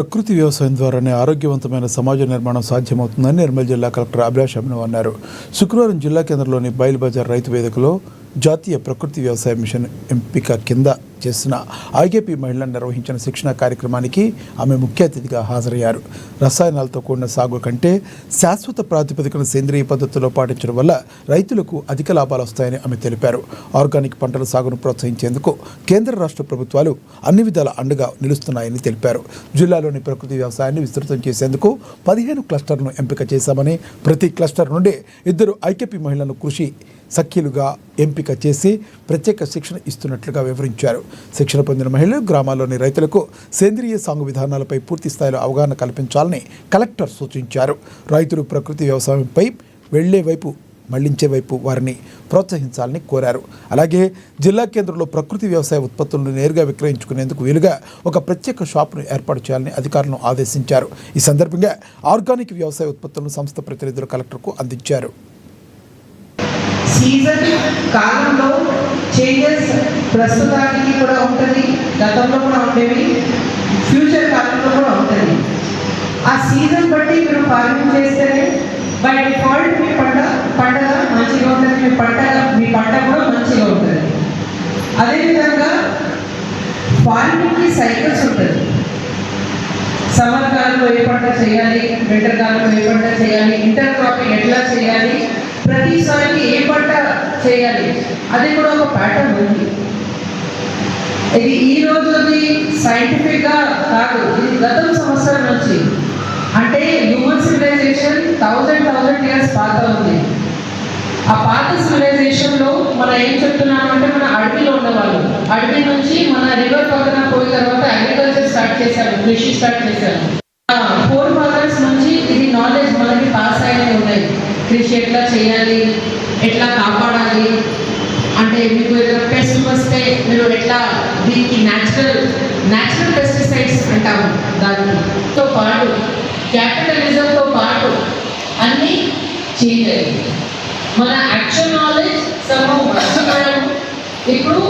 ప్రకృతి వ్యవసాయం ద్వారానే ఆరోగ్యవంతమైన సమాజ నిర్మాణం సాధ్యమవుతుందని నిర్మల్ జిల్లా కలెక్టర్ అభిలాష్ అభినవ్ అన్నారు. శుక్రవారం జిల్లా కేంద్రంలోని బయల్ బజార్ రైతు వేదికలో జాతీయ ప్రకృతి వ్యవసాయ మిషన్ ఎంపిక కింద చేసిన ఐకేపీ మహిళలను నిర్వహించిన శిక్షణ కార్యక్రమానికి ఆమె ముఖ్య అతిథిగా హాజరయ్యారు. రసాయనాలతో కూడిన సాగు కంటే శాశ్వత ప్రాతిపదికన సేంద్రియ పద్ధతిలో పాటించడం వల్ల రైతులకు అధిక లాభాలు వస్తాయని ఆమె తెలిపారు. ఆర్గానిక్ పంటల సాగును ప్రోత్సహించేందుకు కేంద్ర రాష్ట్ర ప్రభుత్వాలు అన్ని విధాల అండగా నిలుస్తున్నాయని తెలిపారు. జిల్లాలోని ప్రకృతి వ్యవసాయాన్ని విస్తృతం చేసేందుకు 15 క్లస్టర్లను ఎంపిక చేశామని, ప్రతి క్లస్టర్ నుండి 2 ఐకేపీ మహిళలను కృషి సఖ్యులుగా ఎంపిక చేసి ప్రత్యేక శిక్షణ ఇస్తున్నట్లుగా వివరించారు. శిక్షణ పొందిన మహిళలు గ్రామాల్లోని రైతులకు సేంద్రియ సాగు విధానాలపై పూర్తి స్థాయిలో అవగాహన కల్పించాలని కలెక్టర్ సూచించారు. రైతులు ప్రకృతి వ్యవసాయంపై మళ్లించే వైపు వారిని ప్రోత్సహించాలని కోరారు. అలాగే జిల్లా కేంద్రంలో ప్రకృతి వ్యవసాయ ఉత్పత్తులను నేరుగా విక్రయించుకునేందుకు వీలుగా ఒక ప్రత్యేక షాప్ను ఏర్పాటు చేయాలని అధికారులను ఆదేశించారు. ఈ సందర్భంగా ఆర్గానిక్ వ్యవసాయ ఉత్పత్తులను సంస్థ ప్రతినిధులు కలెక్టర్కు అందించారు. సీజన్ కాలంలో చేంజెస్ ప్రస్తుతానికి కూడా ఉంటుంది, గతంలో కూడా ఉండేవి, ఫ్యూచర్ కాలంలో కూడా ఉంటుంది. ఆ సీజన్ బట్టి మీరు ఫార్మింగ్ చేస్తేనే బై డిఫాల్ట్ మీ పంటగా మంచిగా ఉంటుంది, మీ పంట కూడా మంచిగా ఉంటుంది. అదేవిధంగా ఫార్మింగ్కి సైకిల్స్ ఉంటుంది. సమ్మర్ కాలంలో ఏ పంట చేయాలి, వింటర్ కాలంలో ఏ పంట చేయాలి, ఇంటర్ క్రాపింగ్ ఎట్లా చేయాలి, ప్రతిసారి ఏ పంట చేయాలి, అది కూడా ఒక ప్యాటర్న్ ఉంది. ఇది ఈ రోజుది సైంటిఫిక్గా కాదు, ఇది గత సంవత్సరం నుంచి, అంటే హ్యూమన్ సివిలైజేషన్ 1000 ఇయర్స్ పాత ఉంది. ఆ పాత సివిలైజేషన్లో మనం ఏం చెప్తున్నామంటే, మన అడవిలో ఉన్నవాళ్ళు, అడవి నుంచి మన రివర్ పక్కన పోయిన తర్వాత అగ్రికల్చర్ స్టార్ట్ చేశారు, కృషి స్టార్ట్ చేశారు. 4 ఫాదర్స్ నుంచి ఇది నాలెడ్జ్ మనకి పాస్ అయినవి ఉన్నాయి. కృషి ఎట్లా చేయాలి, ఎట్లా కాపాడాలి, అంటే మీకు ఏదైనా పెస్ట్ వస్తే మీరు ఎట్లా దీనికి న్యాచురల్ పెస్టిసైడ్స్ అంటాము, దానితో పాటు క్యాపిటలిజంతో పాటు అన్నీ చేంజ్ అయ్యింది. మన యాక్చువల్ నాలెడ్జ్ సమూహం ఇప్పుడు